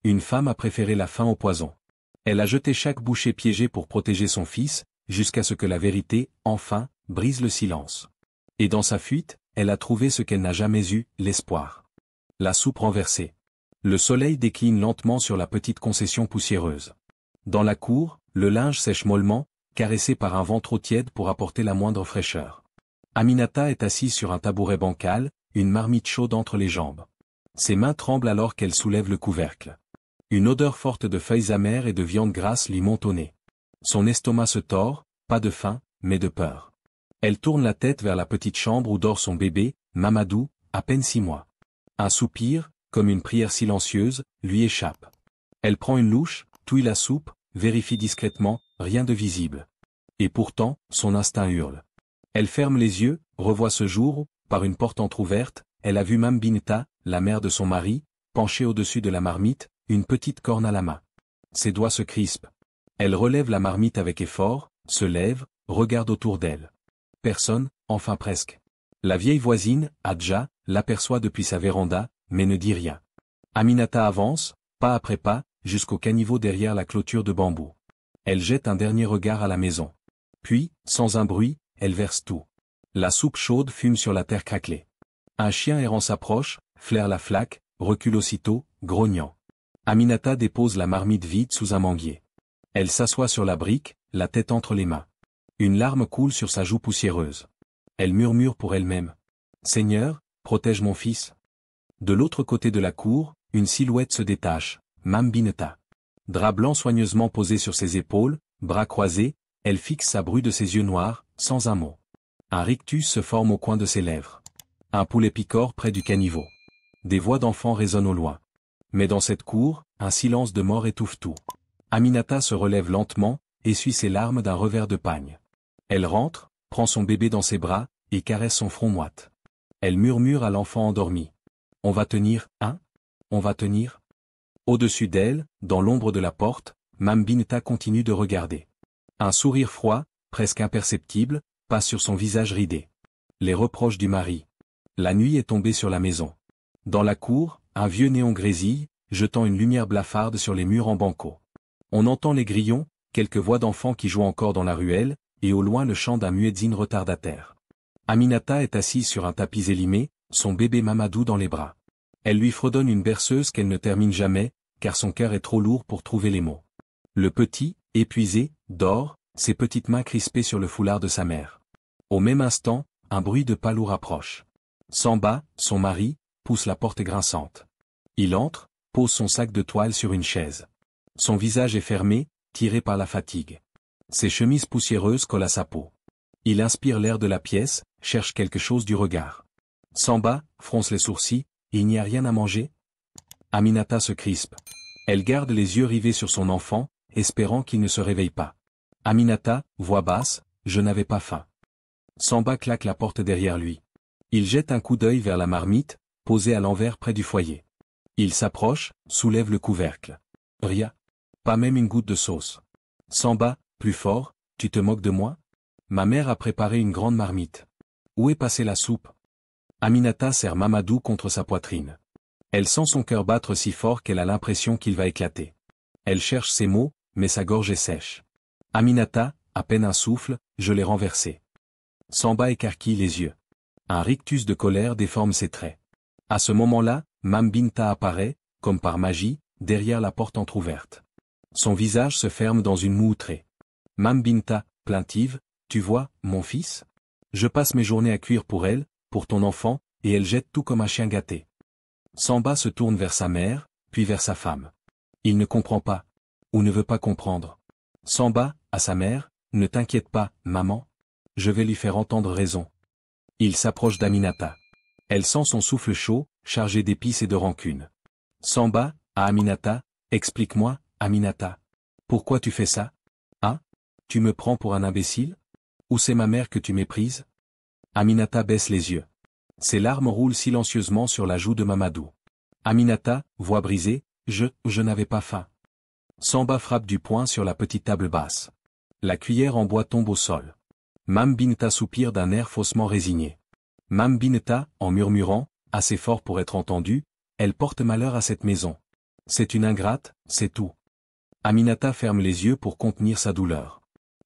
Une femme a préféré la faim au poison. Elle a jeté chaque bouchée piégée pour protéger son fils, jusqu'à ce que la vérité, enfin, brise le silence. Et dans sa fuite, elle a trouvé ce qu'elle n'a jamais eu, l'espoir. La soupe renversée. Le soleil décline lentement sur la petite concession poussiéreuse. Dans la cour, le linge sèche mollement, caressé par un vent trop tiède pour apporter la moindre fraîcheur. Aminata est assise sur un tabouret bancal, une marmite chaude entre les jambes. Ses mains tremblent alors qu'elle soulève le couvercle. Une odeur forte de feuilles amères et de viande grasse lui monte au nez. Son estomac se tord, pas de faim, mais de peur. Elle tourne la tête vers la petite chambre où dort son bébé, Mamadou, à peine 6 mois. Un soupir, comme une prière silencieuse, lui échappe. Elle prend une louche, touille la soupe, vérifie discrètement, rien de visible. Et pourtant, son instinct hurle. Elle ferme les yeux, revoit ce jour où, par une porte entr'ouverte, elle a vu Mame Binta, la mère de son mari, penchée au-dessus de la marmite, une petite corne à la main. Ses doigts se crispent. Elle relève la marmite avec effort, se lève, regarde autour d'elle. Personne, enfin presque. La vieille voisine, Hadja, l'aperçoit depuis sa véranda, mais ne dit rien. Aminata avance, pas après pas, jusqu'au caniveau derrière la clôture de bambou. Elle jette un dernier regard à la maison. Puis, sans un bruit, elle verse tout. La soupe chaude fume sur la terre craquelée. Un chien errant s'approche, flaire la flaque, recule aussitôt, grognant. Aminata dépose la marmite vide sous un manguier. Elle s'assoit sur la brique, la tête entre les mains. Une larme coule sur sa joue poussiéreuse. Elle murmure pour elle-même. « Seigneur, protège mon fils. » De l'autre côté de la cour, une silhouette se détache, Mame Binta. Drap blanc soigneusement posé sur ses épaules, bras croisés, elle fixe sa bru de ses yeux noirs, sans un mot. Un rictus se forme au coin de ses lèvres. Un poulet picore près du caniveau. Des voix d'enfants résonnent au loin. Mais dans cette cour, un silence de mort étouffe tout. Aminata se relève lentement, essuie ses larmes d'un revers de pagne. Elle rentre, prend son bébé dans ses bras, et caresse son front moite. Elle murmure à l'enfant endormi. « On va tenir, hein? On va tenir ?» Au-dessus d'elle, dans l'ombre de la porte, Mame Binta continue de regarder. Un sourire froid, presque imperceptible, passe sur son visage ridé. Les reproches du mari. La nuit est tombée sur la maison. Dans la cour, un vieux néon grésille, jetant une lumière blafarde sur les murs en banco. On entend les grillons, quelques voix d'enfants qui jouent encore dans la ruelle, et au loin le chant d'un muezzin retardataire. Aminata est assise sur un tapis élimé, son bébé Mamadou dans les bras. Elle lui fredonne une berceuse qu'elle ne termine jamais, car son cœur est trop lourd pour trouver les mots. Le petit, épuisé, dort, ses petites mains crispées sur le foulard de sa mère. Au même instant, un bruit de pas lourd approche. Samba, son mari, pousse la porte grinçante. Il entre, pose son sac de toile sur une chaise. Son visage est fermé, tiré par la fatigue. Ses chemises poussiéreuses collent à sa peau. Il inspire l'air de la pièce, cherche quelque chose du regard. Samba, fronce les sourcils, il n'y a rien à manger? Aminata se crispe. Elle garde les yeux rivés sur son enfant, espérant qu'il ne se réveille pas. Aminata, voix basse, je n'avais pas faim. Samba claque la porte derrière lui. Il jette un coup d'œil vers la marmite, posée à l'envers près du foyer. Il s'approche, soulève le couvercle. Rien. Pas même une goutte de sauce. Samba, plus fort, tu te moques de moi? Ma mère a préparé une grande marmite. Où est passée la soupe? Aminata serre Mamadou contre sa poitrine. Elle sent son cœur battre si fort qu'elle a l'impression qu'il va éclater. Elle cherche ses mots, mais sa gorge est sèche. Aminata, à peine un souffle, je l'ai renversé. Samba écarquille les yeux. Un rictus de colère déforme ses traits. À ce moment-là, Mame Binta apparaît, comme par magie, derrière la porte entr'ouverte. Son visage se ferme dans une moue outrée. Mame Binta, plaintive, tu vois, mon fils? Je passe mes journées à cuire pour elle, pour ton enfant, et elle jette tout comme un chien gâté. Samba se tourne vers sa mère, puis vers sa femme. Il ne comprend pas. Ou ne veut pas comprendre. Samba, à sa mère, ne t'inquiète pas, maman. Je vais lui faire entendre raison. Il s'approche d'Aminata. Elle sent son souffle chaud, chargé d'épices et de rancune. Samba, à Aminata, explique-moi, Aminata. Pourquoi tu fais ça? Hein? Tu me prends pour un imbécile? Ou c'est ma mère que tu méprises? Aminata baisse les yeux. Ses larmes roulent silencieusement sur la joue de Mamadou. Aminata, voix brisée, je n'avais pas faim. Samba frappe du poing sur la petite table basse. La cuillère en bois tombe au sol. Mame Binta soupire d'un air faussement résigné. Mame Binta, en murmurant, assez fort pour être entendue, elle porte malheur à cette maison. C'est une ingrate, c'est tout. Aminata ferme les yeux pour contenir sa douleur.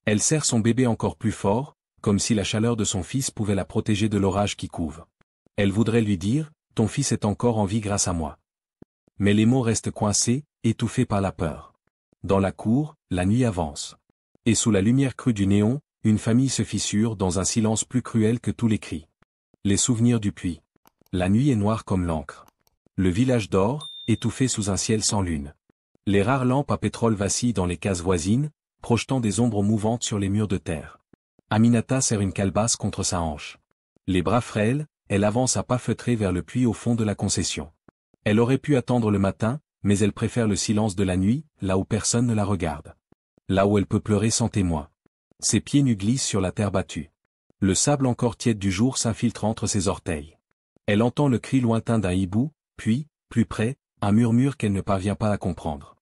Elle serre son bébé encore plus fort, comme si la chaleur de son fils pouvait la protéger de l'orage qui couve. Elle voudrait lui dire, ton fils est encore en vie grâce à moi. Mais les mots restent coincés, étouffés par la peur. Dans la cour, la nuit avance. Et sous la lumière crue du néon, une famille se fissure dans un silence plus cruel que tous les cris. Les souvenirs du puits. La nuit est noire comme l'encre. Le village dort, étouffé sous un ciel sans lune. Les rares lampes à pétrole vacillent dans les cases voisines, projetant des ombres mouvantes sur les murs de terre. Aminata serre une calebasse contre sa hanche. Les bras frêles, elle avance à pas feutrés vers le puits au fond de la concession. Elle aurait pu attendre le matin, mais elle préfère le silence de la nuit, là où personne ne la regarde. Là où elle peut pleurer sans témoin. Ses pieds nus glissent sur la terre battue. Le sable encore tiède du jour s'infiltre entre ses orteils. Elle entend le cri lointain d'un hibou, puis, plus près, un murmure qu'elle ne parvient pas à comprendre.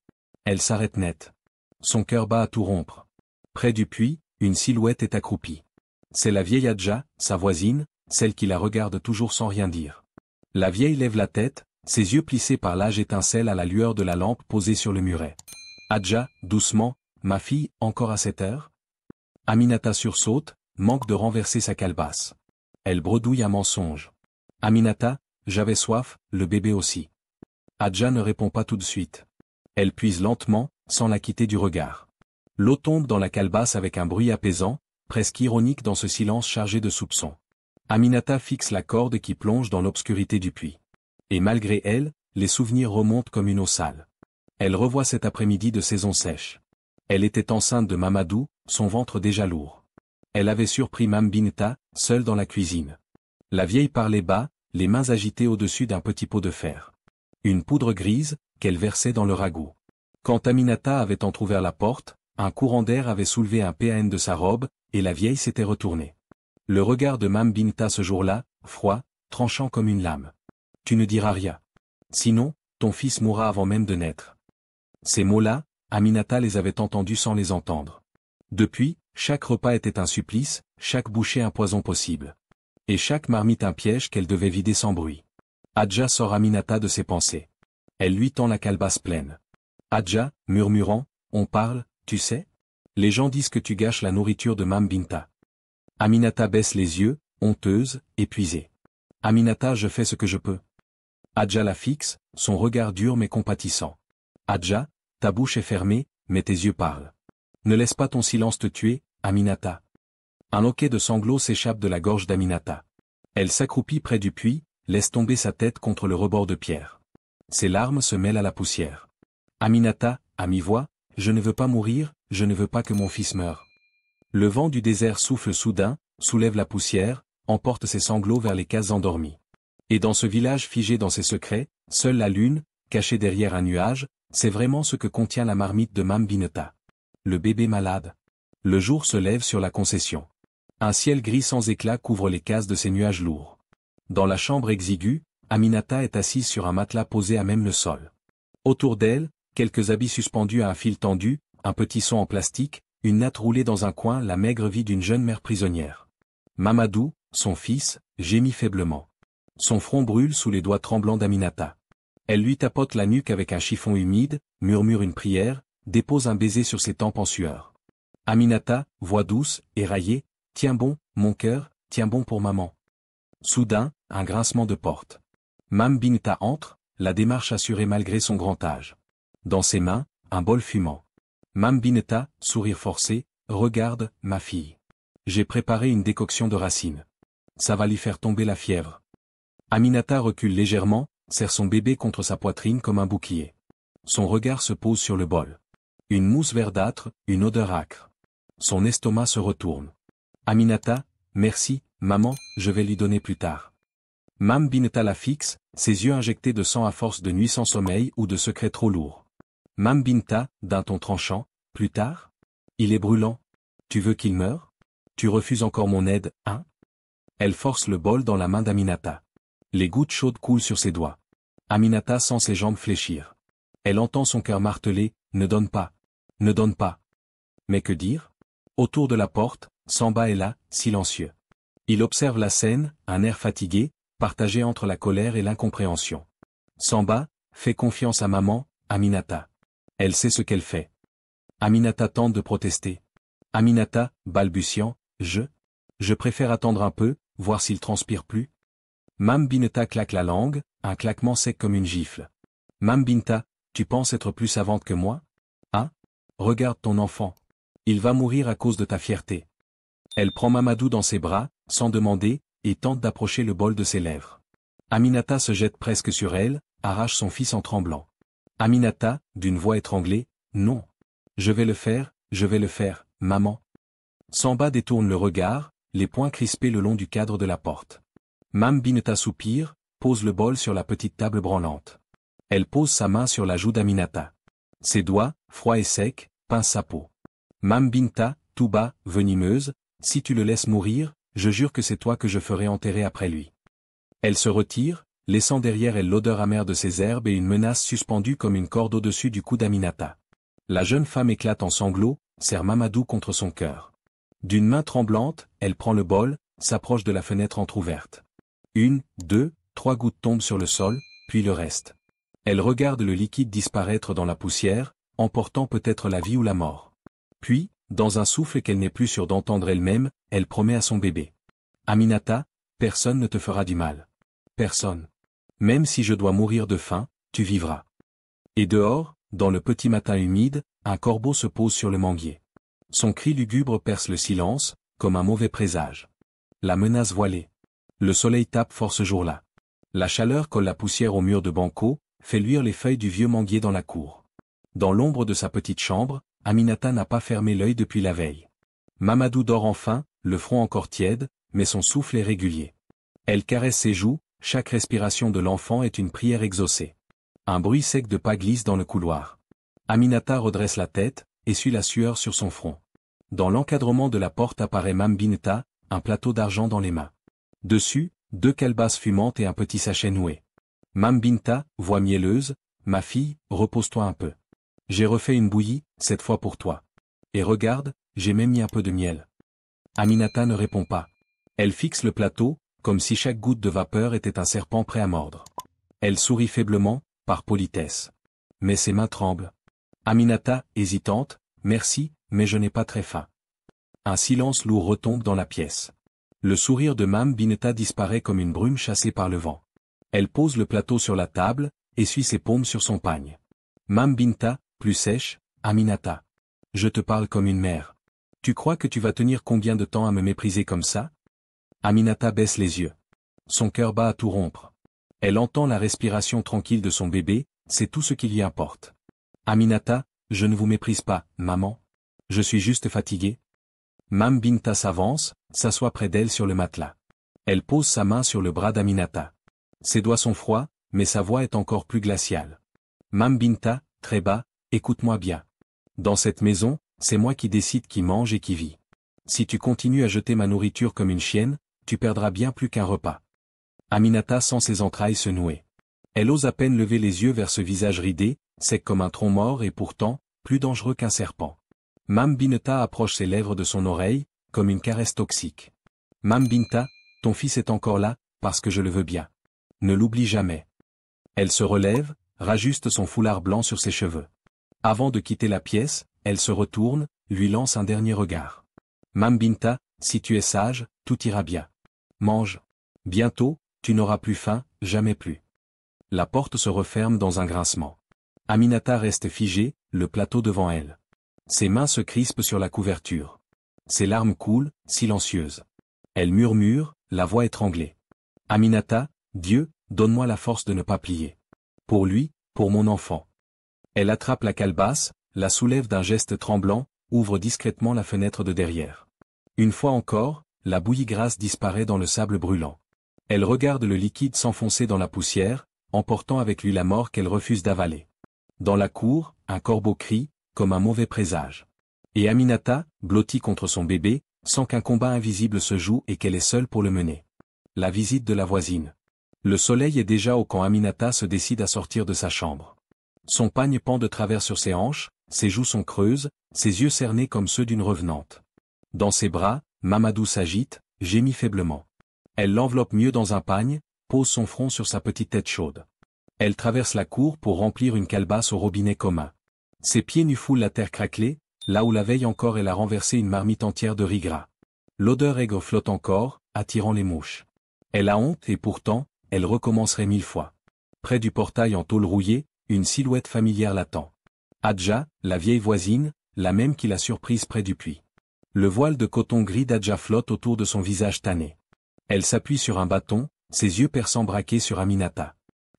Elle s'arrête net. Son cœur bat à tout rompre. Près du puits, une silhouette est accroupie. C'est la vieille Hadja, sa voisine, celle qui la regarde toujours sans rien dire. La vieille lève la tête, ses yeux plissés par l'âge étincellent à la lueur de la lampe posée sur le muret. Hadja, doucement, ma fille, encore à cette heure? Aminata sursaute, manque de renverser sa calebasse. Elle bredouille un mensonge. Aminata, j'avais soif, le bébé aussi. Hadja ne répond pas tout de suite. Elle puise lentement, sans la quitter du regard. L'eau tombe dans la calebasse avec un bruit apaisant, presque ironique dans ce silence chargé de soupçons. Aminata fixe la corde qui plonge dans l'obscurité du puits. Et malgré elle, les souvenirs remontent comme une eau sale. Elle revoit cet après-midi de saison sèche. Elle était enceinte de Mamadou, son ventre déjà lourd. Elle avait surpris Mame Binta, seule dans la cuisine. La vieille parlait bas, les mains agitées au-dessus d'un petit pot de fer. Une poudre grise, qu'elle versait dans le ragoût. Quand Aminata avait entrouvert la porte, un courant d'air avait soulevé un pan de sa robe, et la vieille s'était retournée. Le regard de Mame Binta ce jour-là, froid, tranchant comme une lame. Tu ne diras rien. Sinon, ton fils mourra avant même de naître. Ces mots-là, Aminata les avait entendus sans les entendre. Depuis, chaque repas était un supplice, chaque bouchée un poison possible. Et chaque marmite un piège qu'elle devait vider sans bruit. Hadja sort Aminata de ses pensées. Elle lui tend la calebasse pleine. Hadja, murmurant, on parle, tu sais? Les gens disent que tu gâches la nourriture de Mame Binta. Aminata baisse les yeux, honteuse, épuisée. Aminata, je fais ce que je peux. Hadja la fixe, son regard dur mais compatissant. Hadja, ta bouche est fermée, mais tes yeux parlent. Ne laisse pas ton silence te tuer, Aminata. Un hoquet de sanglots s'échappe de la gorge d'Aminata. Elle s'accroupit près du puits, laisse tomber sa tête contre le rebord de pierre. Ses larmes se mêlent à la poussière. Aminata, à mi-voix, je ne veux pas mourir, je ne veux pas que mon fils meure. Le vent du désert souffle soudain, soulève la poussière, emporte ses sanglots vers les cases endormies. Et dans ce village figé dans ses secrets, seule la lune, cachée derrière un nuage, c'est vraiment ce que contient la marmite de Mame Binta. Le bébé malade. Le jour se lève sur la concession. Un ciel gris sans éclat couvre les cases de ces nuages lourds. Dans la chambre exiguë, Aminata est assise sur un matelas posé à même le sol. Autour d'elle, quelques habits suspendus à un fil tendu, un petit seau en plastique, une natte roulée dans un coin, la maigre vie d'une jeune mère prisonnière. Mamadou, son fils, gémit faiblement. Son front brûle sous les doigts tremblants d'Aminata. Elle lui tapote la nuque avec un chiffon humide, murmure une prière, dépose un baiser sur ses tempes en sueur. Aminata, voix douce, éraillée, tiens bon, mon cœur, tiens bon pour maman. Soudain, un grincement de porte. Mame Binta entre, la démarche assurée malgré son grand âge. Dans ses mains, un bol fumant. Mame Binta, sourire forcé, regarde, ma fille. J'ai préparé une décoction de racines. Ça va lui faire tomber la fièvre. Aminata recule légèrement, serre son bébé contre sa poitrine comme un bouclier. Son regard se pose sur le bol. Une mousse verdâtre, une odeur âcre. Son estomac se retourne. Aminata, merci, maman, je vais lui donner plus tard. Mame Binta la fixe, ses yeux injectés de sang à force de nuit sans sommeil ou de secrets trop lourds. Mame Binta, d'un ton tranchant, plus tard? Il est brûlant. Tu veux qu'il meure? Tu refuses encore mon aide, hein? Elle force le bol dans la main d'Aminata. Les gouttes chaudes coulent sur ses doigts. Aminata sent ses jambes fléchir. Elle entend son cœur marteler, ne donne pas. Ne donne pas. Mais que dire? Autour de la porte, Samba est là, silencieux. Il observe la scène, un air fatigué, partagé entre la colère et l'incompréhension. Samba, fais confiance à maman, Aminata. Elle sait ce qu'elle fait. Aminata tente de protester. Aminata, balbutiant, je préfère attendre un peu, voir s'il transpire plus. Mam Binta claque la langue, un claquement sec comme une gifle. Mam Binta, tu penses être plus savante que moi? Ah? Regarde ton enfant. Il va mourir à cause de ta fierté. Elle prend Mamadou dans ses bras, sans demander, et tente d'approcher le bol de ses lèvres. Aminata se jette presque sur elle, arrache son fils en tremblant. Aminata, d'une voix étranglée, non. Je vais le faire, maman. Samba détourne le regard, les poings crispés le long du cadre de la porte. Mam Binta soupire, pose le bol sur la petite table branlante. Elle pose sa main sur la joue d'Aminata. Ses doigts, froids et secs, pincent sa peau. Mam Binta, tout bas, venimeuse, si tu le laisses mourir, je jure que c'est toi que je ferai enterrer après lui. Elle se retire, laissant derrière elle l'odeur amère de ses herbes et une menace suspendue comme une corde au-dessus du cou d'Aminata. La jeune femme éclate en sanglots, serre Mamadou contre son cœur. D'une main tremblante, elle prend le bol, s'approche de la fenêtre entr'ouverte. 1, 2, 3 gouttes tombent sur le sol, puis le reste. Elle regarde le liquide disparaître dans la poussière, emportant peut-être la vie ou la mort. Puis, dans un souffle qu'elle n'est plus sûre d'entendre elle-même, elle promet à son bébé. Aminata, personne ne te fera du mal. Personne. Même si je dois mourir de faim, tu vivras. Et dehors, dans le petit matin humide, un corbeau se pose sur le manguier. Son cri lugubre perce le silence, comme un mauvais présage. La menace voilée. Le soleil tape fort ce jour-là. La chaleur colle la poussière au mur de banco, fait luire les feuilles du vieux manguier dans la cour. Dans l'ombre de sa petite chambre, Aminata n'a pas fermé l'œil depuis la veille. Mamadou dort enfin, le front encore tiède, mais son souffle est régulier. Elle caresse ses joues, chaque respiration de l'enfant est une prière exaucée. Un bruit sec de pas glisse dans le couloir. Aminata redresse la tête, essuie la sueur sur son front. Dans l'encadrement de la porte apparaît Mam Binta, un plateau d'argent dans les mains. Dessus, 2 calebasses fumantes et un petit sachet noué. Mam Binta, voix mielleuse, ma fille, repose-toi un peu. J'ai refait une bouillie, cette fois pour toi. Et regarde, j'ai même mis un peu de miel. Aminata ne répond pas. Elle fixe le plateau, comme si chaque goutte de vapeur était un serpent prêt à mordre. Elle sourit faiblement, par politesse. Mais ses mains tremblent. Aminata, hésitante, merci, mais je n'ai pas très faim. Un silence lourd retombe dans la pièce. Le sourire de Mam Binta disparaît comme une brume chassée par le vent. Elle pose le plateau sur la table, essuie ses paumes sur son pagne. Mam Binta, plus sèche, Aminata. Je te parle comme une mère. Tu crois que tu vas tenir combien de temps à me mépriser comme ça? Aminata baisse les yeux. Son cœur bat à tout rompre. Elle entend la respiration tranquille de son bébé, c'est tout ce qui lui importe. Aminata, je ne vous méprise pas, maman. Je suis juste fatiguée. Mam Binta s'avance, s'assoit près d'elle sur le matelas. Elle pose sa main sur le bras d'Aminata. Ses doigts sont froids, mais sa voix est encore plus glaciale. Mam Binta, très bas, écoute-moi bien. Dans cette maison, c'est moi qui décide qui mange et qui vit. Si tu continues à jeter ma nourriture comme une chienne, tu perdras bien plus qu'un repas. Aminata sent ses entrailles se nouer. Elle ose à peine lever les yeux vers ce visage ridé, sec comme un tronc mort et pourtant, plus dangereux qu'un serpent. Mam Binta approche ses lèvres de son oreille, comme une caresse toxique. Mam Binta, ton fils est encore là, parce que je le veux bien. Ne l'oublie jamais. Elle se relève, rajuste son foulard blanc sur ses cheveux. Avant de quitter la pièce, elle se retourne, lui lance un dernier regard. Mam Binta, si tu es sage, tout ira bien. Mange. Bientôt, tu n'auras plus faim, jamais plus. La porte se referme dans un grincement. Aminata reste figée, le plateau devant elle. Ses mains se crispent sur la couverture. Ses larmes coulent, silencieuses. Elle murmure, la voix étranglée. Aminata, Dieu, donne-moi la force de ne pas plier. Pour lui, pour mon enfant. Elle attrape la calebasse, la soulève d'un geste tremblant, ouvre discrètement la fenêtre de derrière. Une fois encore, la bouillie grasse disparaît dans le sable brûlant. Elle regarde le liquide s'enfoncer dans la poussière, emportant avec lui la mort qu'elle refuse d'avaler. Dans la cour, un corbeau crie, comme un mauvais présage. Et Aminata, blottie contre son bébé, sent qu'un combat invisible se joue et qu'elle est seule pour le mener. La visite de la voisine. Le soleil est déjà haut quand Aminata se décide à sortir de sa chambre. Son pagne pend de travers sur ses hanches, ses joues sont creuses, ses yeux cernés comme ceux d'une revenante. Dans ses bras, Mamadou s'agite, gémit faiblement. Elle l'enveloppe mieux dans un pagne, pose son front sur sa petite tête chaude. Elle traverse la cour pour remplir une calebasse au robinet commun. Ses pieds nus foulent la terre craquelée, là où la veille encore elle a renversé une marmite entière de riz gras. L'odeur aigre flotte encore, attirant les mouches. Elle a honte et pourtant, elle recommencerait 1000 fois. Près du portail en tôle rouillée, une silhouette familière l'attend. Hadja, la vieille voisine, la même qui l'a surprise près du puits. Le voile de coton gris d'Hadja flotte autour de son visage tanné. Elle s'appuie sur un bâton, ses yeux perçants braqués sur Aminata.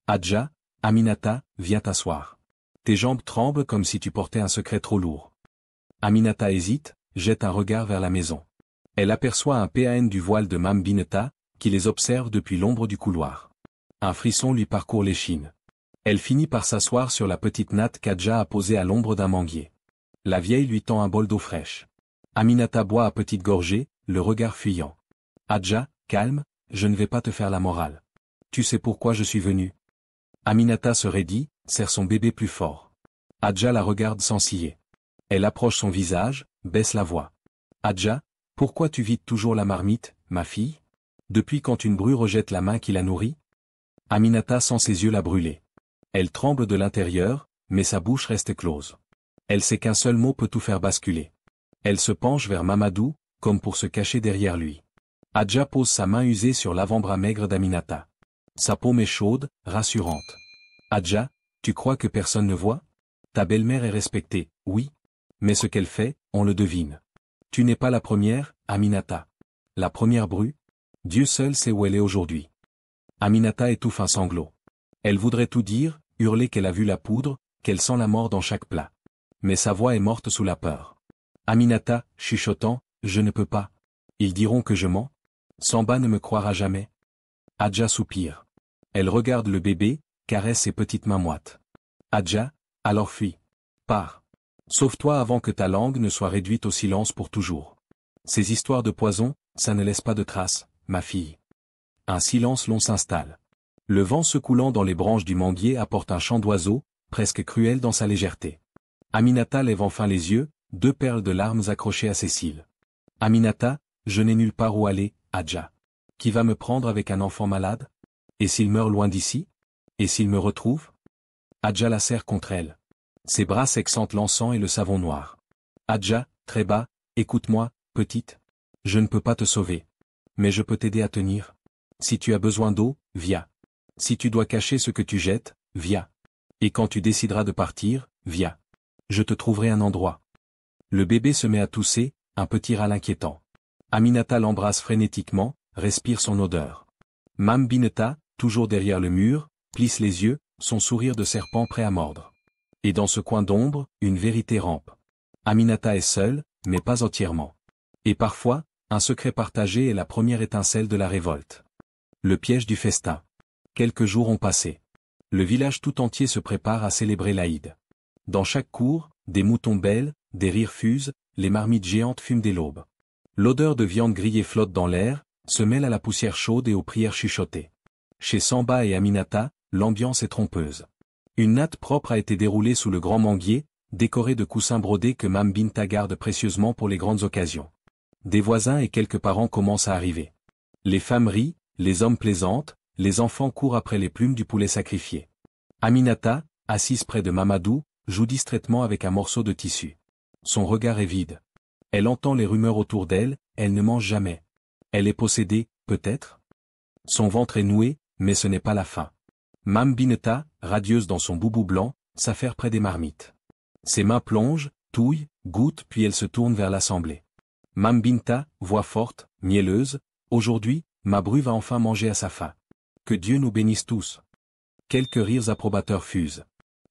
Hadja, Aminata, viens t'asseoir. Tes jambes tremblent comme si tu portais un secret trop lourd. Aminata hésite, jette un regard vers la maison. Elle aperçoit un PAN du voile de Mame Bineta, qui les observe depuis l'ombre du couloir. Un frisson lui parcourt l'échine. Elle finit par s'asseoir sur la petite natte qu'Hadja a posée à l'ombre d'un manguier. La vieille lui tend un bol d'eau fraîche. Aminata boit à petites gorgées, le regard fuyant. Hadja, calme, je ne vais pas te faire la morale. Tu sais pourquoi je suis venu. Aminata se raidit, serre son bébé plus fort. Hadja la regarde sans ciller. Elle approche son visage, baisse la voix. Hadja, pourquoi tu vides toujours la marmite, ma fille? Depuis quand une bru rejette la main qui la nourrit? Aminata sent ses yeux la brûler. Elle tremble de l'intérieur, mais sa bouche reste close. Elle sait qu'un seul mot peut tout faire basculer. Elle se penche vers Mamadou, comme pour se cacher derrière lui. Hadja pose sa main usée sur l'avant-bras maigre d'Aminata. Sa paume est chaude, rassurante. Hadja, tu crois que personne ne voit? Ta belle-mère est respectée, oui. Mais ce qu'elle fait, on le devine. Tu n'es pas la première, Aminata. La première bru? Dieu seul sait où elle est aujourd'hui. Aminata étouffe un sanglot. Elle voudrait tout dire, hurler qu'elle a vu la poudre, qu'elle sent la mort dans chaque plat. Mais sa voix est morte sous la peur. Aminata, chuchotant, je ne peux pas. Ils diront que je mens. Samba ne me croira jamais. Hadja soupire. Elle regarde le bébé, caresse ses petites mains moites. Hadja, alors fuis. Pars. Sauve-toi avant que ta langue ne soit réduite au silence pour toujours. Ces histoires de poison, ça ne laisse pas de traces, ma fille. Un silence long s'installe. Le vent secoulant dans les branches du manguier apporte un chant d'oiseau, presque cruel dans sa légèreté. Aminata lève enfin les yeux, deux perles de larmes accrochées à ses cils. Aminata, je n'ai nulle part où aller, Hadja. Qui va me prendre avec un enfant malade? Et s'il meurt loin d'ici? Et s'il me retrouve? Hadja la serre contre elle. Ses bras secs sentent l'encens et le savon noir. Hadja, très bas, écoute-moi, petite. Je ne peux pas te sauver. Mais je peux t'aider à tenir. Si tu as besoin d'eau, viens. Si tu dois cacher ce que tu jettes, viens. Et quand tu décideras de partir, viens. Je te trouverai un endroit. Le bébé se met à tousser, un petit râle inquiétant. Aminata l'embrasse frénétiquement, respire son odeur. Mame Bineta, toujours derrière le mur, plisse les yeux, son sourire de serpent prêt à mordre. Et dans ce coin d'ombre, une vérité rampe. Aminata est seule, mais pas entièrement. Et parfois, un secret partagé est la première étincelle de la révolte. Le piège du festin. Quelques jours ont passé. Le village tout entier se prépare à célébrer l'Aïd. Dans chaque cour, des moutons bêlent, des rires fusent, les marmites géantes fument dès l'aube. L'odeur de viande grillée flotte dans l'air, se mêle à la poussière chaude et aux prières chuchotées. Chez Samba et Aminata, l'ambiance est trompeuse. Une natte propre a été déroulée sous le grand manguier, décorée de coussins brodés que Mame Binta garde précieusement pour les grandes occasions. Des voisins et quelques parents commencent à arriver. Les femmes rient, les hommes plaisantent, les enfants courent après les plumes du poulet sacrifié. Aminata, assise près de Mamadou, joue distraitement avec un morceau de tissu. Son regard est vide. Elle entend les rumeurs autour d'elle, elle ne mange jamais. Elle est possédée, peut-être? Son ventre est noué, mais ce n'est pas la faim. Mame Bineta, radieuse dans son boubou blanc, s'affaire près des marmites. Ses mains plongent, touillent, goûtent puis elle se tourne vers l'assemblée. Mame Binta, voix forte, mielleuse, aujourd'hui, ma bru va enfin manger à sa faim. Que Dieu nous bénisse tous. Quelques rires approbateurs fusent.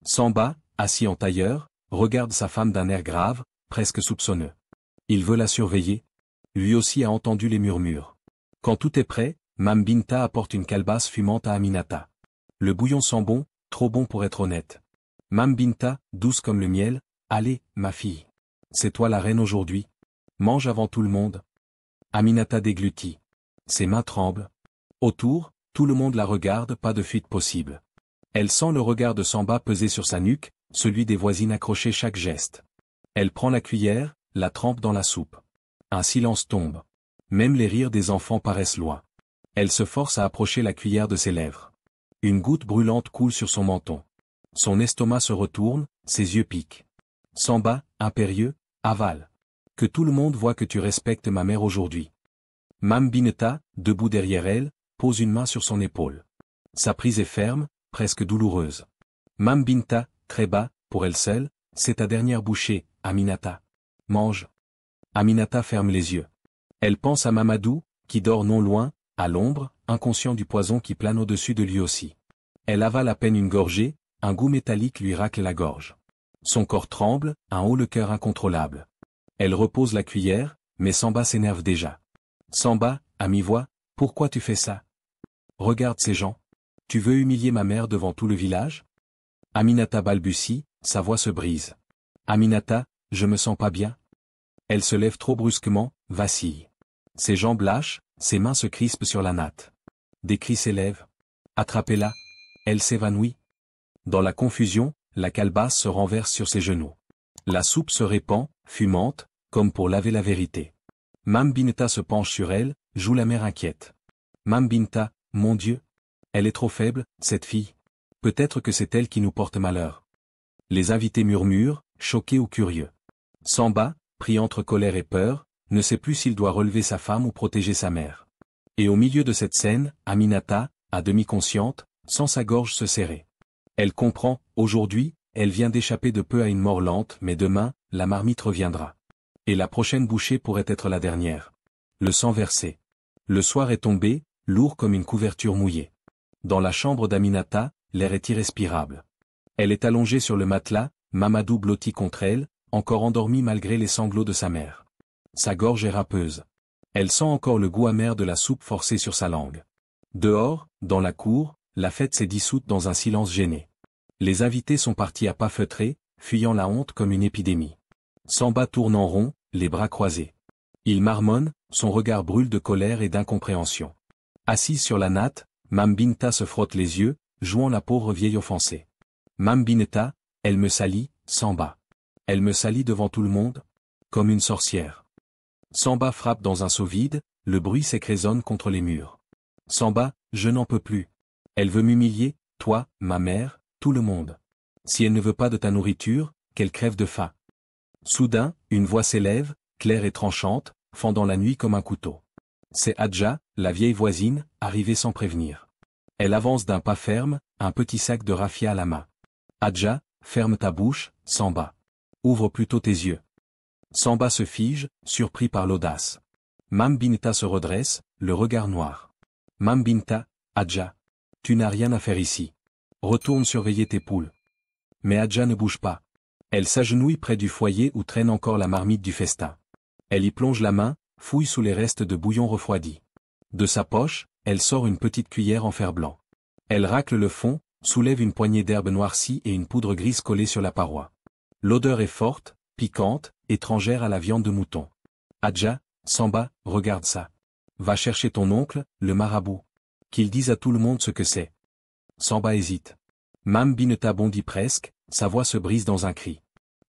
Samba, assis en tailleur, regarde sa femme d'un air grave, presque soupçonneux. Il veut la surveiller. Lui aussi a entendu les murmures. Quand tout est prêt, Mame Binta apporte une calebasse fumante à Aminata. Le bouillon sent bon, trop bon pour être honnête. Mame Binta, douce comme le miel, allez, ma fille. C'est toi la reine aujourd'hui. Mange avant tout le monde. Aminata déglutit. Ses mains tremblent. Autour, tout le monde la regarde, pas de fuite possible. Elle sent le regard de Samba peser sur sa nuque, celui des voisines accrocher chaque geste. Elle prend la cuillère, la trempe dans la soupe. Un silence tombe. Même les rires des enfants paraissent loin. Elle se force à approcher la cuillère de ses lèvres. Une goutte brûlante coule sur son menton. Son estomac se retourne, ses yeux piquent. Samba, impérieux, avale. Que tout le monde voit que tu respectes ma mère aujourd'hui. Mame Bineta, debout derrière elle, pose une main sur son épaule. Sa prise est ferme, presque douloureuse. Mame Binta, très bas, pour elle seule, c'est ta dernière bouchée, Aminata. Mange. Aminata ferme les yeux. Elle pense à Mamadou, qui dort non loin, à l'ombre, inconscient du poison qui plane au-dessus de lui aussi. Elle avale à peine une gorgée, un goût métallique lui racle la gorge. Son corps tremble, un haut-le-cœur incontrôlable. Elle repose la cuillère, mais Samba s'énerve déjà. Samba, à mi-voix, pourquoi tu fais ça? Regarde ces gens. Tu veux humilier ma mère devant tout le village? Aminata balbutie, sa voix se brise. Aminata, je me sens pas bien. Elle se lève trop brusquement, vacille. Ses jambes lâchent, ses mains se crispent sur la natte. Des cris s'élèvent. Attrapez-la. Elle s'évanouit. Dans la confusion, la calebasse se renverse sur ses genoux. La soupe se répand, fumante, comme pour laver la vérité. Mame Binta se penche sur elle, joue la mère inquiète. Mame Binta, mon Dieu. Elle est trop faible, cette fille. Peut-être que c'est elle qui nous porte malheur. Les invités murmurent, choqués ou curieux. Samba, pris entre colère et peur, ne sait plus s'il doit relever sa femme ou protéger sa mère. Et au milieu de cette scène, Aminata, à demi consciente, sent sa gorge se serrer. Elle comprend, aujourd'hui, elle vient d'échapper de peu à une mort lente, mais demain, la marmite reviendra. Et la prochaine bouchée pourrait être la dernière. Le sang versé. Le soir est tombé, lourd comme une couverture mouillée. Dans la chambre d'Aminata, l'air est irrespirable. Elle est allongée sur le matelas, Mamadou blotti contre elle, encore endormie malgré les sanglots de sa mère. Sa gorge est râpeuse. Elle sent encore le goût amer de la soupe forcée sur sa langue. Dehors, dans la cour, la fête s'est dissoute dans un silence gêné. Les invités sont partis à pas feutrés, fuyant la honte comme une épidémie. Samba tourne en rond, les bras croisés. Il marmonne, son regard brûle de colère et d'incompréhension. Assise sur la natte, Mame Binta se frotte les yeux, jouant la pauvre vieille offensée. Mame Binta, elle me salit, Samba. Elle me salit devant tout le monde, comme une sorcière. Samba frappe dans un seau vide, le bruit sec résonne contre les murs. Samba, je n'en peux plus. Elle veut m'humilier, toi, ma mère, tout le monde. Si elle ne veut pas de ta nourriture, qu'elle crève de faim. Soudain, une voix s'élève, claire et tranchante, fendant la nuit comme un couteau. C'est Hadja, la vieille voisine, arrivée sans prévenir. Elle avance d'un pas ferme, un petit sac de raffia à la main. Hadja, ferme ta bouche, Samba. Ouvre plutôt tes yeux. Samba se fige, surpris par l'audace. Mame Binta se redresse, le regard noir. Mame Binta, Hadja. Tu n'as rien à faire ici. Retourne surveiller tes poules. Mais Hadja ne bouge pas. Elle s'agenouille près du foyer où traîne encore la marmite du festin. Elle y plonge la main, fouille sous les restes de bouillon refroidi. De sa poche, elle sort une petite cuillère en fer blanc. Elle racle le fond, soulève une poignée d'herbes noircies et une poudre grise collée sur la paroi. L'odeur est forte, piquante, étrangère à la viande de mouton. Hadja, Samba, regarde ça. Va chercher ton oncle, le marabout. Qu'il dise à tout le monde ce que c'est. Samba hésite. Mame Binta bondit presque, sa voix se brise dans un cri.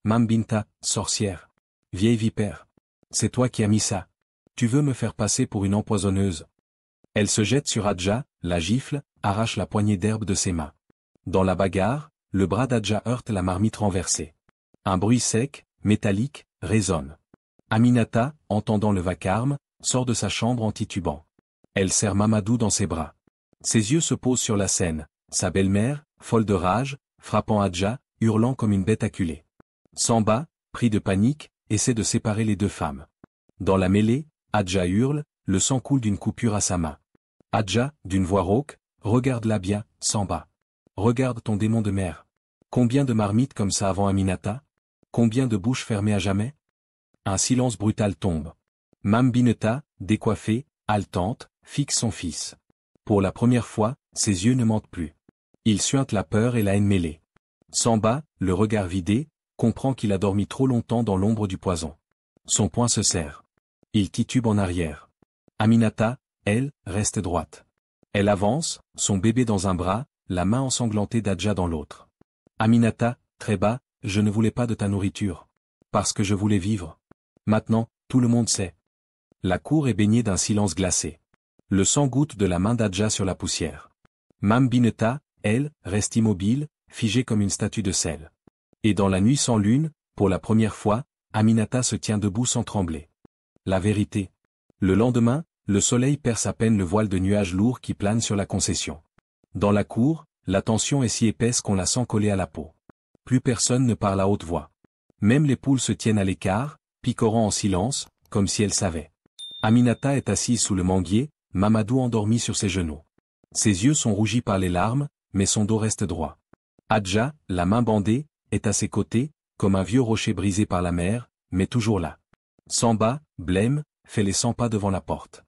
Mame Binta, sorcière. Vieille vipère. C'est toi qui as mis ça. Tu veux me faire passer pour une empoisonneuse. Elle se jette sur Hadja, la gifle, arrache la poignée d'herbe de ses mains. Dans la bagarre, le bras d'Hadja heurte la marmite renversée. Un bruit sec, métallique, résonne. Aminata, entendant le vacarme, sort de sa chambre en titubant. Elle serre Mamadou dans ses bras. Ses yeux se posent sur la scène, sa belle-mère, folle de rage, frappant Hadja, hurlant comme une bête acculée. Samba, pris de panique, essaie de séparer les deux femmes. Dans la mêlée, Hadja hurle, le sang coule d'une coupure à sa main. Hadja, d'une voix rauque, regarde-la bien, Samba. Regarde ton démon de mère. Combien de marmites comme ça avant Aminata? Combien de bouches fermées à jamais? Un silence brutal tombe. Mame Binta, décoiffée, haletante, fixe son fils. Pour la première fois, ses yeux ne mentent plus. Il suinte la peur et la haine mêlée. Samba, le regard vidé, comprend qu'il a dormi trop longtemps dans l'ombre du poison. Son poing se serre. Il titube en arrière. Aminata, elle, reste droite. Elle avance, son bébé dans un bras, la main ensanglantée d'Hadja dans l'autre. Aminata, très bas, je ne voulais pas de ta nourriture. Parce que je voulais vivre. Maintenant, tout le monde sait. La cour est baignée d'un silence glacé. Le sang goutte de la main d'Hadja sur la poussière. Mame Binta, elle, reste immobile, figée comme une statue de sel. Et dans la nuit sans lune, pour la première fois, Aminata se tient debout sans trembler. La vérité. Le lendemain, le soleil perce à peine le voile de nuages lourds qui planent sur la concession. Dans la cour, la tension est si épaisse qu'on la sent coller à la peau. Plus personne ne parle à haute voix. Même les poules se tiennent à l'écart, picorant en silence, comme si elles savaient. Aminata est assise sous le manguier, Mamadou endormi sur ses genoux. Ses yeux sont rougis par les larmes, mais son dos reste droit. Adja, la main bandée, est à ses côtés, comme un vieux rocher brisé par la mer, mais toujours là. Samba, blême, fait les 100 pas devant la porte.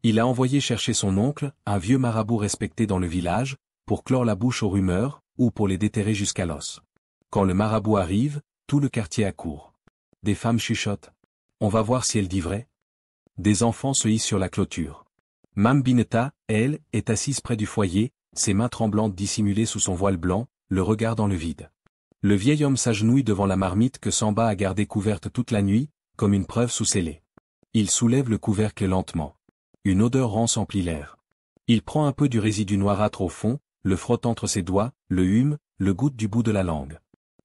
Il a envoyé chercher son oncle, un vieux marabout respecté dans le village, pour clore la bouche aux rumeurs, ou pour les déterrer jusqu'à l'os. Quand le marabout arrive, tout le quartier accourt. Des femmes chuchotent. On va voir si elle dit vrai. Des enfants se hissent sur la clôture. Mame Bineta, elle, est assise près du foyer, ses mains tremblantes dissimulées sous son voile blanc, le regard dans le vide. Le vieil homme s'agenouille devant la marmite que Samba a gardée couverte toute la nuit, comme une preuve sous scellée. Il soulève le couvercle lentement. Une odeur rance emplit l'air. Il prend un peu du résidu noirâtre au fond, le frotte entre ses doigts, le hume, le goûte du bout de la langue.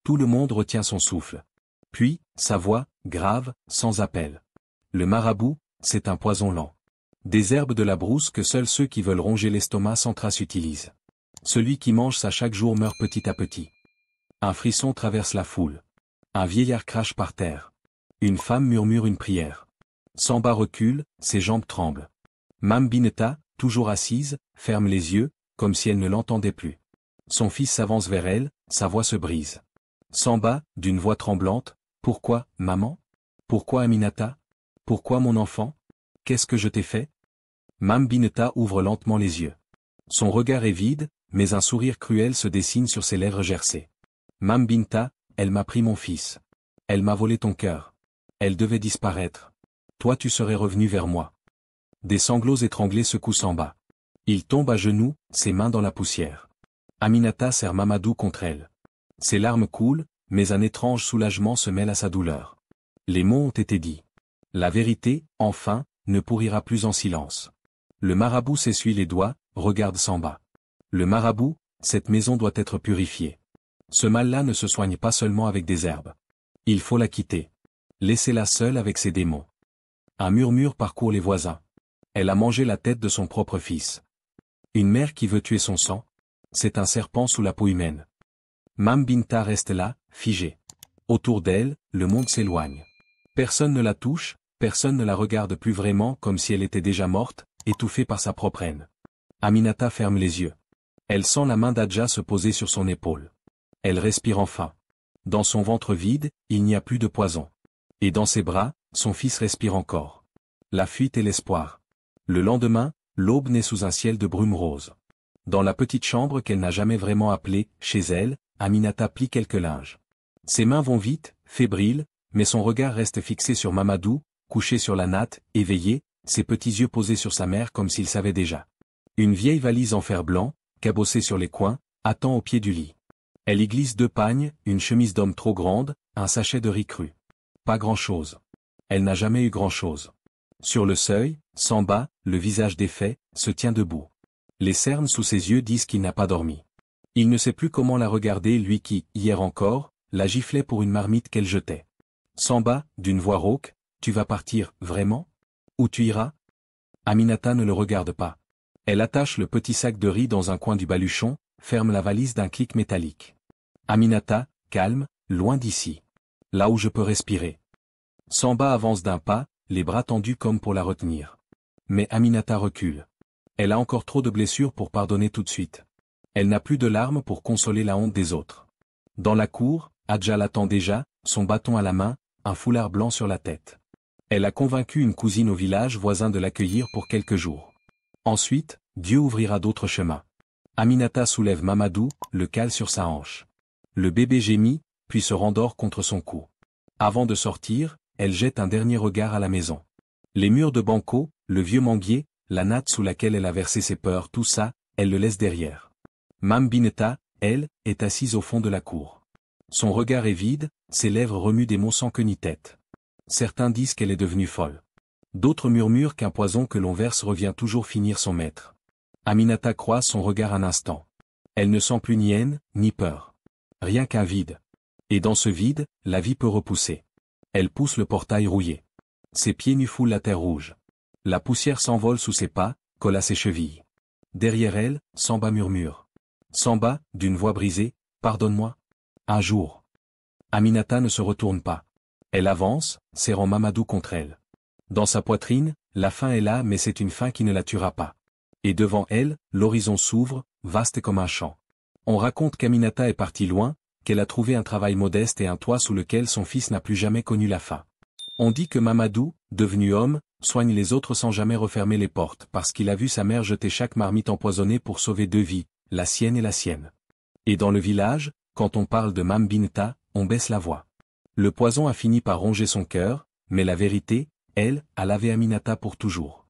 Tout le monde retient son souffle. Puis, sa voix, grave, sans appel. Le marabout, c'est un poison lent. Des herbes de la brousse que seuls ceux qui veulent ronger l'estomac sans trace utilisent. Celui qui mange ça chaque jour meurt petit à petit. Un frisson traverse la foule. Un vieillard crache par terre. Une femme murmure une prière. Samba recule, ses jambes tremblent. Mame Bineta, toujours assise, ferme les yeux, comme si elle ne l'entendait plus. Son fils s'avance vers elle, sa voix se brise. Samba, d'une voix tremblante, « Pourquoi, maman? Pourquoi Aminata? Pourquoi mon enfant? Qu'est-ce que je t'ai fait ?» Mame Bineta ouvre lentement les yeux. Son regard est vide, mais un sourire cruel se dessine sur ses lèvres gercées. Mame Binta, elle m'a pris mon fils. Elle m'a volé ton cœur. Elle devait disparaître. Toi tu serais revenu vers moi. Des sanglots étranglés secouent Samba. Il tombe à genoux, ses mains dans la poussière. Aminata serre Mamadou contre elle. Ses larmes coulent, mais un étrange soulagement se mêle à sa douleur. Les mots ont été dits. La vérité, enfin, ne pourrira plus en silence. Le marabout s'essuie les doigts, regarde Samba. Le marabout, cette maison doit être purifiée. Ce mal-là ne se soigne pas seulement avec des herbes. Il faut la quitter. Laissez-la seule avec ses démons. Un murmure parcourt les voisins. Elle a mangé la tête de son propre fils. Une mère qui veut tuer son sang. C'est un serpent sous la peau humaine. Mame Binta reste là, figée. Autour d'elle, le monde s'éloigne. Personne ne la touche, personne ne la regarde plus vraiment comme si elle était déjà morte, étouffée par sa propre haine. Aminata ferme les yeux. Elle sent la main d'Adja se poser sur son épaule. Elle respire enfin. Dans son ventre vide, il n'y a plus de poison. Et dans ses bras, son fils respire encore. La fuite et l'espoir. Le lendemain, l'aube naît sous un ciel de brume rose. Dans la petite chambre qu'elle n'a jamais vraiment appelée, chez elle, Aminata plie quelques linges. Ses mains vont vite, fébriles, mais son regard reste fixé sur Mamadou, couché sur la natte, éveillé, ses petits yeux posés sur sa mère comme s'il savait déjà. Une vieille valise en fer blanc, cabossée sur les coins, attend au pied du lit. Elle y glisse 2 pagnes, une chemise d'homme trop grande, un sachet de riz cru. Pas grand-chose. Elle n'a jamais eu grand-chose. Sur le seuil, Samba, le visage défait, se tient debout. Les cernes sous ses yeux disent qu'il n'a pas dormi. Il ne sait plus comment la regarder lui qui, hier encore, la giflait pour une marmite qu'elle jetait. Samba, d'une voix rauque, « Tu vas partir, vraiment? Où tu iras ?» Aminata ne le regarde pas. Elle attache le petit sac de riz dans un coin du baluchon, ferme la valise d'un clic métallique. Aminata, calme, loin d'ici. Là où je peux respirer. Samba avance d'un pas, les bras tendus comme pour la retenir. Mais Aminata recule. Elle a encore trop de blessures pour pardonner tout de suite. Elle n'a plus de larmes pour consoler la honte des autres. Dans la cour, Adja l'attend déjà, son bâton à la main, un foulard blanc sur la tête. Elle a convaincu une cousine au village voisin de l'accueillir pour quelques jours. Ensuite, Dieu ouvrira d'autres chemins. Aminata soulève Mamadou, le cale sur sa hanche. Le bébé gémit, puis se rendort contre son cou. Avant de sortir, elle jette un dernier regard à la maison. Les murs de Banco, le vieux manguier, la natte sous laquelle elle a versé ses peurs, tout ça, elle le laisse derrière. Mame Bineta, elle, est assise au fond de la cour. Son regard est vide, ses lèvres remuent des mots sans queue ni tête. Certains disent qu'elle est devenue folle. D'autres murmurent qu'un poison que l'on verse revient toujours finir son maître. Aminata croise son regard un instant. Elle ne sent plus ni haine, ni peur. Rien qu'un vide. Et dans ce vide, la vie peut repousser. Elle pousse le portail rouillé. Ses pieds nus foulent la terre rouge. La poussière s'envole sous ses pas, colle à ses chevilles. Derrière elle, Samba murmure. Samba, d'une voix brisée, pardonne-moi. Un jour. Aminata ne se retourne pas. Elle avance, serrant Mamadou contre elle. Dans sa poitrine, la faim est là mais c'est une faim qui ne la tuera pas. Et devant elle, l'horizon s'ouvre, vaste comme un champ. On raconte qu'Aminata est partie loin, qu'elle a trouvé un travail modeste et un toit sous lequel son fils n'a plus jamais connu la faim. On dit que Mamadou, devenu homme, soigne les autres sans jamais refermer les portes parce qu'il a vu sa mère jeter chaque marmite empoisonnée pour sauver deux vies, la sienne et la sienne. Et dans le village, quand on parle de Mam Binta, on baisse la voix. Le poison a fini par ronger son cœur, mais la vérité, elle, a lavé Aminata pour toujours.